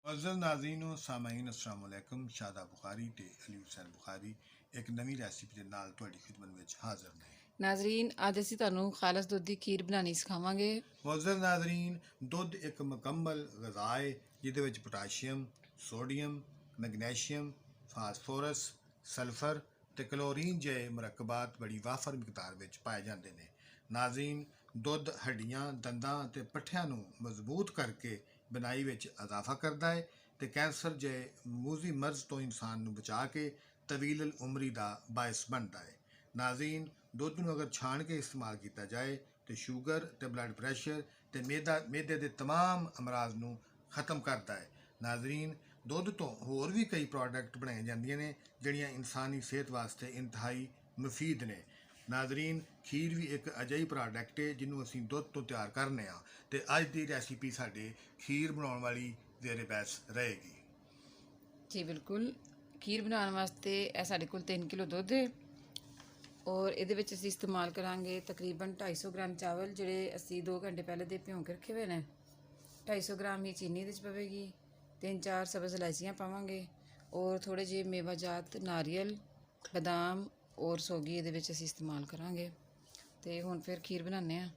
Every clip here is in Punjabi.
मुअज़्ज़ज़ नाज़रीन और सामाईन अस्सलाम वालेकुम। शादा बुखारी ते अली हुसैन बुखारी एक नवी रेसिपी ਦੇ ਨਾਲ ਤੁਹਾਡੀ ਖਿਦਮਤ ਵਿੱਚ ਹਾਜ਼ਰ ਨੇ। ਨਾਜ਼ਰੀਨ, ਅੱਜ ਅਸੀਂ ਤੁਹਾਨੂੰ ਖਾਲਸ ਦੁੱਧ ਦੀ ਖੀਰ ਬਣਾਉਣੀ ਸਿਖਾਵਾਂਗੇ। ਮੁਅੱਜ਼ਜ਼ ਨਾਜ਼ਰੀਨ, ਦੁੱਧ ਇੱਕ ਮੁਕੰਮਲ ਗ਼ਜ਼ਾ ਹੈ ਜਿਹਦੇ ਵਿੱਚ potassium, sodium, magnesium, phosphorus, sulphur ਤੇ ਕਲੋਰੀਨ ਜਿਹੇ ਮੁਰੱਕਬਾਤ ਬੜੀ ਵਾਫਰ ਮਿਕਦਾਰ ਵਿੱਚ ਪਾਏ ਜਾਂਦੇ ਨੇ। ਨਾਜ਼ਰੀਨ, ਦੁੱਧ ਹੱਡੀਆਂ, ਦੰਦਾਂ ਤੇ ਪੱਠਿਆਂ ਨੂੰ ਮਜ਼ਬੂਤ ਕਰਕੇ ਬਣਾਈ ਵਿੱਚ ਇਜ਼ਾਫਾ ਕਰਦਾ ਹੈ ਤੇ ਕੈਂਸਰ ਜਿਹੇ ਮੂਜ਼ੀ ਮਰਜ਼ ਤੋਂ ਇਨਸਾਨ ਨੂੰ ਬਚਾ ਕੇ ਤਵੀਲ ਉਮਰੀ ਦਾ ਬਾਇਸ ਬਣਦਾ ਹੈ। ਨਾਜ਼ਰੀਨ, ਦੁੱਧ ਨੂੰ ਅਗਰ ਛਾਣ ਕੇ ਇਸਤੇਮਾਲ ਕੀਤਾ ਜਾਏ ਤੇ ਸ਼ੂਗਰ ਤੇ ਬਲੱਡ ਪ੍ਰੈਸ਼ਰ ਤੇ ਮੈਦੇ ਦੇ ਤਮਾਮ ਅਮਰਾਜ਼ ਨੂੰ ਖਤਮ ਕਰਦਾ ਹੈ। ਨਾਜ਼ਰੀਨ, ਦੁੱਧ ਤੋਂ ਹੋਰ ਵੀ ਕਈ ਪ੍ਰੋਡਕਟ ਬਣਾਏ ਜਾਂਦੀਆਂ ਨੇ ਜਿਹੜੀਆਂ ਇਨਸਾਨੀ ਸਿਹਤ ਵਾਸਤੇ ਇੰਤਹਾਈ ਮੁਫੀਦ ਨੇ। ਨਾਜ਼ਰੀਨ, ਖੀਰ ਵੀ ਇੱਕ ਅਜਿਹੀ ਪ੍ਰੋਡਕਟ ਹੈ ਜਿਹਨੂੰ ਅਸੀਂ ਦੁੱਧ ਤੋਂ ਤਿਆਰ ਕਰਨੇ ਆ ਤੇ ਅੱਜ ਦੀ ਰੈਸਿਪੀ ਸਾਡੇ ਖੀਰ ਬਣਾਉਣ ਵਾਲੀ ਜ਼ੇਰੇ ਬਹਿਸ ਰਹੇਗੀ। ਜੀ ਬਿਲਕੁਲ, ਖੀਰ ਬਣਾਉਣ ਵਾਸਤੇ ਇਹ ਸਾਡੇ ਕੋਲ 3 ਕਿਲੋ ਦੁੱਧ ਹੈ ਔਰ ਇਹਦੇ ਵਿੱਚ ਅਸੀਂ ਇਸਤੇਮਾਲ ਕਰਾਂਗੇ ਤਕਰੀਬਨ 250 ਗ੍ਰਾਮ ਚਾਵਲ ਜਿਹੜੇ ਅਸੀਂ 2 ਘੰਟੇ ਪਹਿਲੇ ਦੇ ਭਿਉਂ ਕੇ ਰੱਖੇ ਹੋਏ ਨੇ। 250 ਗ੍ਰਾਮ ਹੀ ਚੀਨੀ ਇਹਦੇ 'ਚ ਪਵੇਗੀ, 3-4 ਸਬਜ਼ ਇਲਾਇਚੀਆਂ ਪਾਵਾਂਗੇ ਔਰ ਥੋੜੇ ਜਿਹੇ ਮੇਵਾਜਾਤ ਨਾਰੀਅਲ, ਬਦਾਮ ਔਰ ਸੋਗੀ ਇਹਦੇ ਵਿੱਚ ਅਸੀਂ ਇਸਤੇਮਾਲ ਕਰਾਂਗੇ। ਤੇ ਹੁਣ ਫਿਰ ਖੀਰ ਬਣਾਉਂਦੇ ਹਾਂ।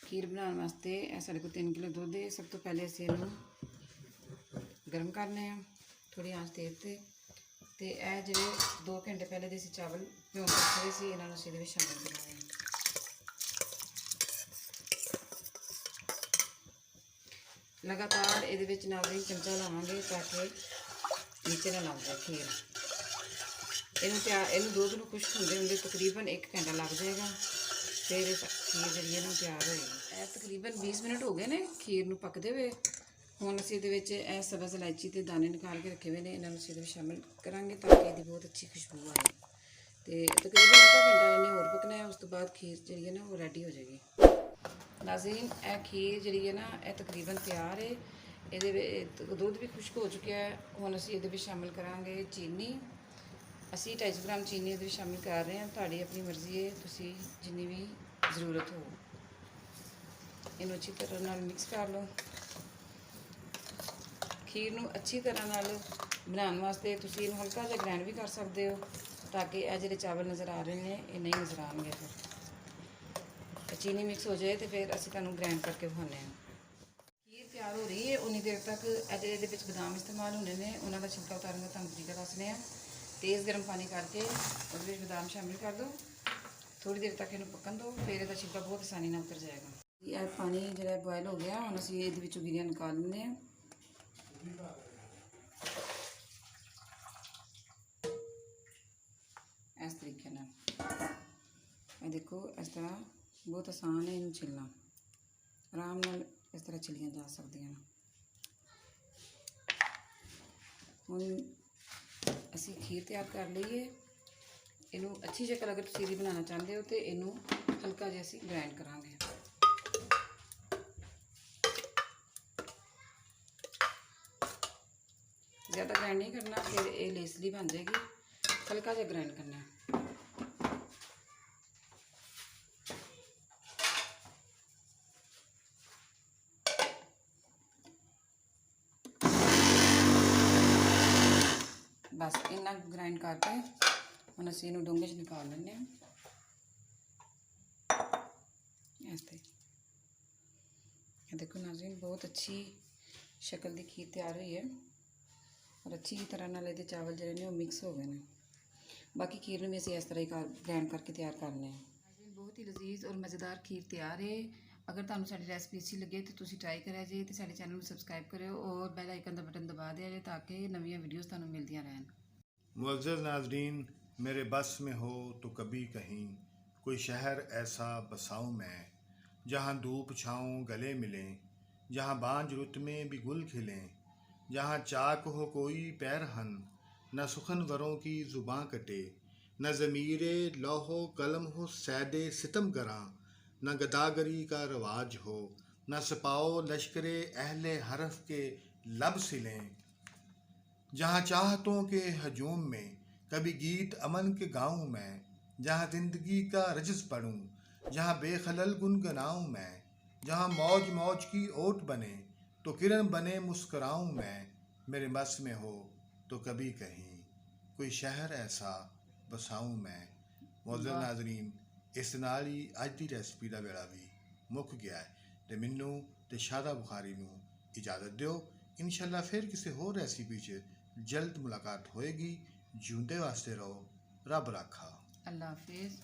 ਖੀਰ ਬਣਾਉਣ ਵਾਸਤੇ ਇਹ ਸਾਡੇ ਕੋਲ 3 ਕਿਲੋ ਦੁੱਧ ਹੈ। ਸਭ ਤੋਂ ਪਹਿਲੇ ਅਸੀਂ ਇਹਨੂੰ ਗਰਮ ਕਰਨੇ ਆ ਥੋੜੀ ਆਂਚ ਤੇਜ਼ ਤੇ ਇਹ ਜਿਹੜੇ 2 ਘੰਟੇ ਪਹਿਲੇ ਦੇ ਅਸੀਂ ਚਾਵਲ ਭਿਉਂ ਕੇ ਰੱਖੇ ਸੀ ਇਹਨਾਂ ਨੂੰ ਅਸੀਂ ਇਹਦੇ ਵਿੱਚ ਸ਼ਾਮਿਲ ਕਰਾਂਗੇ। ਲਗਾਤਾਰ ਇਹਦੇ ਵਿੱਚ ਨਾਲ ਹੀ ਚਮਚਾ ਲਾਵਾਂਗੇ ਤਾਂ ਕਿ ਨੀਚੇ ਨਾ ਲੱਗ ਜਾਏ ਖੀਰ। ਇਹਨੂੰ ਦੁੱਧ ਨੂੰ ਖੁਸ਼ਕ ਹੁੰਦੇ ਤਕਰੀਬਨ 1 ਘੰਟਾ ਲੱਗ ਜਾਏਗਾ। ਫਿਰ ਇਹ ਖੀਰ ਜਿਹੜੀ ਹੈ ਨਾ ਤਿਆਰ ਹੋਏਗੀ। ਇਹ ਤਕਰੀਬਨ 20 ਮਿੰਟ ਹੋ ਗਏ ਨੇ ਖੀਰ ਨੂੰ ਪੱਕਦੇ ਹੋਏ। ਹੁਣ ਅਸੀਂ ਇਹਦੇ ਵਿੱਚ ਇਹ ਸਬਜ਼ ਇਲਾਇਚੀ ਤੇ ਦਾਣੇ ਨਿਕਾਲ ਕੇ ਰੱਖੇ ਹੋਏ ਨੇ, ਇਹਨਾਂ ਨੂੰ ਅਸੀਂ ਇਹਦੇ ਵਿੱਚ ਸ਼ਾਮਿਲ ਕਰਾਂਗੇ ਤਾਂ ਕਿ ਇਹਦੀ ਬਹੁਤ ਅੱਛੀ ਖੁਸ਼ਬੂ ਆਏ। ਤੇ ਤਕਰੀਬਨ ਅੱਧਾ ਘੰਟਾ ਇਹਨੇ ਹੋਰ ਪੱਕਣਾ ਹੈ। ਉਸ ਤੋਂ ਬਾਅਦ ਖੀਰ ਜਿਹੜੀ ਹੈ ਨਾ ਉਹ ਰੈਡੀ ਹੋ ਜਾਏਗੀ। ਨਾਜ਼ਰੀਨ, ਇਹ ਖੀਰ ਜਿਹੜੀ ਹੈ ਨਾ ਇਹ ਤਕਰੀਬਨ ਤਿਆਰ ਹੈ। ਇਹਦੇ ਵਿੱਚ ਦੁੱਧ ਵੀ ਖੁਸ਼ਕ ਹੋ ਚੁੱਕਿਆ ਹੈ। ਹੁਣ ਅਸੀਂ ਇਹਦੇ ਵਿੱਚ ਸ਼ਾਮਿਲ ਕਰਾਂਗੇ ਚੀਨੀ। ਅਸੀਂ 250 ਗ੍ਰਾਮ ਚੀਨੀ ਇਹਦੇ ਵਿੱਚ ਸ਼ਾਮਿਲ ਕਰ ਰਹੇ ਹਾਂ। ਤੁਹਾਡੀ ਆਪਣੀ ਮਰਜ਼ੀ ਹੈ, ਤੁਸੀਂ ਜਿੰਨੀ ਵੀ ਜ਼ਰੂਰਤ ਹੋ। ਇਹਨੂੰ ਅੱਛੀ ਤਰ੍ਹਾਂ ਨਾਲ ਮਿਕਸ ਕਰ ਲਓ। ਖੀਰ ਨੂੰ ਅੱਛੀ ਤਰ੍ਹਾਂ ਨਾਲ ਬਣਾਉਣ ਵਾਸਤੇ ਤੁਸੀਂ ਇਹਨੂੰ ਹਲਕਾ ਜਿਹਾ ਗ੍ਰਾਈਂਡ ਵੀ ਕਰ ਸਕਦੇ ਹੋ ਤਾਂ ਕਿ ਇਹ ਜਿਹੜੇ ਚਾਵਲ ਨਜ਼ਰ ਆ ਰਹੇ ਨੇ ਇਹ ਨਹੀਂ ਨਜ਼ਰ ਆਉਣਗੇ। ਫਿਰ ਚੀਨੀ ਮਿਕਸ ਹੋ ਜਾਏ ਤੇ ਫਿਰ ਅਸੀਂ ਤੁਹਾਨੂੰ ਗ੍ਰਾਈਂਡ ਕਰਕੇ ਵਿਖਾਉਂਦੇ ਹਾਂ। ਖੀਰ ਤਿਆਰ ਹੋ ਰਹੀ ਹੈ, ਉਨੀ ਦੇਰ ਤੱਕ ਇਹਦੇ ਵਿੱਚ ਬਦਾਮ ਇਸਤੇਮਾਲ ਹੁੰਦੇ ਨੇ, ਉਹਨਾਂ ਦਾ ਛਿਲਕਾ ਉਤਾਰਨ ਦਾ ਤੁਹਾਨੂੰ ਤਰੀਕਾ ਦੱਸਦੇ ਹਾਂ। ਤੇਜ਼ ਗਰਮ ਪਾਣੀ ਕਰਕੇ ਉਹਦੇ ਵਿੱਚ ਬਦਾਮ ਸ਼ਾਮਿਲ ਕਰ ਦਿਓ। ਥੋੜੀ ਦੇਰ ਤੱਕ ਇਹਨੂੰ ਪੱਕਣ ਦਿਓ, ਫਿਰ ਇਹਦਾ ਛਿਲਕਾ ਬਹੁਤ ਆਸਾਨੀ ਨਾਲ ਉਤਰ ਜਾਏਗਾ। ਇਹ ਪਾਣੀ ਜਿਹੜਾ ਬੋਇਲ ਹੋ ਗਿਆ, ਹੁਣ ਅਸੀਂ ਇਹਦੇ ਵਿੱਚੋਂ ਗਿਰੀਆਂ ਨਿਕਾਲ ਲੈਂਦੇ ਹਾਂ। ਇਸ ਤਰੀਕੇ ਨਾਲ ਇਹ ਦੇਖੋ, ਇਸ ਤਰ੍ਹਾਂ ਬਹੁਤ ਆਸਾਨ ਹੈ ਇਹਨੂੰ ਛਿੱਲਣਾ। ਆਰਾਮ ਨਾਲ ਇਸ ਤਰ੍ਹਾਂ ਛਿੱਲੀਆਂ ਜਾ ਸਕਦੀਆਂ। ਹੁਣ ਅਸੀਂ ਖੀਰ ਤਿਆਰ ਕਰ ਲਈ ਹੈ। ਇਹਨੂੰ ਅੱਛੀ ਸ਼ਕਲ ਅਗਰ ਤੁਸੀਂ ਇਹਦੀ ਬਣਾਉਣਾ ਚਾਹੁੰਦੇ ਹੋ ਤਾਂ ਇਹਨੂੰ ਹਲਕਾ ਜਿਹਾ ਅਸੀਂ ਗ੍ਰਾਈਂਡ ਕਰਾਂਗੇ। ਜ਼ਿਆਦਾ ਗ੍ਰਾਈਂਡ ਨਹੀਂ ਕਰਨਾ, ਫਿਰ ਇਹ ਲੇਸਲੀ ਬਣ ਜਾਏਗੀ। ਹਲਕਾ ਜਿਹਾ ਗ੍ਰਾਈਂਡ ਕਰਨਾ। ਬਸ ਇੰਨਾ ਗ੍ਰਾਈਂਡ ਕਰਕੇ ਹੁਣ ਅਸੀਂ ਇਹਨੂੰ ਡੋਂਗੇ 'ਚ ਨਿਕਾਲ ਲੈਂਦੇ ਹਾਂ। ਇਸ ਤੇ ਇਹ ਦੇਖੋ ਨਾਜ਼ਰੀਨ, ਬਹੁਤ ਅੱਛੀ ਸ਼ਕਲ ਦੀ ਖੀਰ ਤਿਆਰ ਹੋਈ ਹੈ ਔਰ ਅੱਛੀ ਤਰ੍ਹਾਂ ਨਾਲ ਇਹਦੇ ਚਾਵਲ ਜਿਹੜੇ ਨੇ ਉਹ ਮਿਕਸ ਹੋ ਗਏ ਨੇ। ਬਾਕੀ ਖੀਰ ਨੂੰ ਵੀ ਅਸੀਂ ਇਸ ਤਰ੍ਹਾਂ ਹੀ ਗ੍ਰਾਈਂਡ ਕਰਕੇ ਤਿਆਰ ਕਰਨੇ ਆ। ਬਹੁਤ ਹੀ ਲਜ਼ੀਜ਼ ਔਰ ਮਜ਼ੇਦਾਰ ਖੀਰ ਤਿਆਰ ਹੈ। ਅਗਰ ਤੁਹਾਨੂੰ ਸਾਡੀ ਰੈਸਪੀ ਅੱਛੀ ਲੱਗੇ ਤਾਂ ਤੁਸੀਂ ਟਰਾਈ ਕਰਿਆ ਜੇ ਤੇ ਸਾਡੇ ਚੈਨਲ ਨੂੰ ਸਬਸਕ੍ਰਾਈਬ ਕਰਿਓ ਔਰ ਬੈਲ ਆਈਕਨ ਦਾ ਬਟਨ ਦਬਾ ਦਿਆ ਜੇ ਤਾਂ ਕਿ ਨਵੀਆਂ ਵੀਡੀਓਜ਼ ਤੁਹਾਨੂੰ ਮਿਲਦੀਆਂ ਰਹਿਣ। मुअज़्ज़ज़ नाज़रीन, मेरे बस में हो तो कभी कहीं कोई शहर ऐसा बसाऊं मैं, जहाँ धूप छाँव गले मिलें, जहाँ बांझ रुत में भी गुल खिलें, जहाँ चाक हो कोई पैरहन, न सुखनवरों की ज़ुबां कटे, न ज़मीरे लौहो कलम हो सैदे सितम गरां, न गदागरी का रवाज हो, न सपाओ लश्करे अहले हरफ के لب سلیں، جہاں چاہتوں کے ہجوم میں کبھی گیت امن کے گاؤں میں، جہاں زندگی کا رجز پڑھوں، جہاں بے خلل گنگناؤں میں، جہاں موج موج کی اوٹ بنے تو کرن بنے مسکراؤں میں، میرے مس میں ہو تو کبھی کہیں کوئی شہر ایسا بساؤں میں۔ معزز ناظرین، اس نال ہی اج دی ریسپی دا ویلا بھی مک گیا ہے تے مینوں تے شادہ بخاری نوں اجازت دیو۔ انشاءاللہ پھر کسی ہور ریسیپی چ جلد ملاقات ہوئے گی۔ جیوندے واسطے رہو، رب راکھا۔ اللہ حافظ۔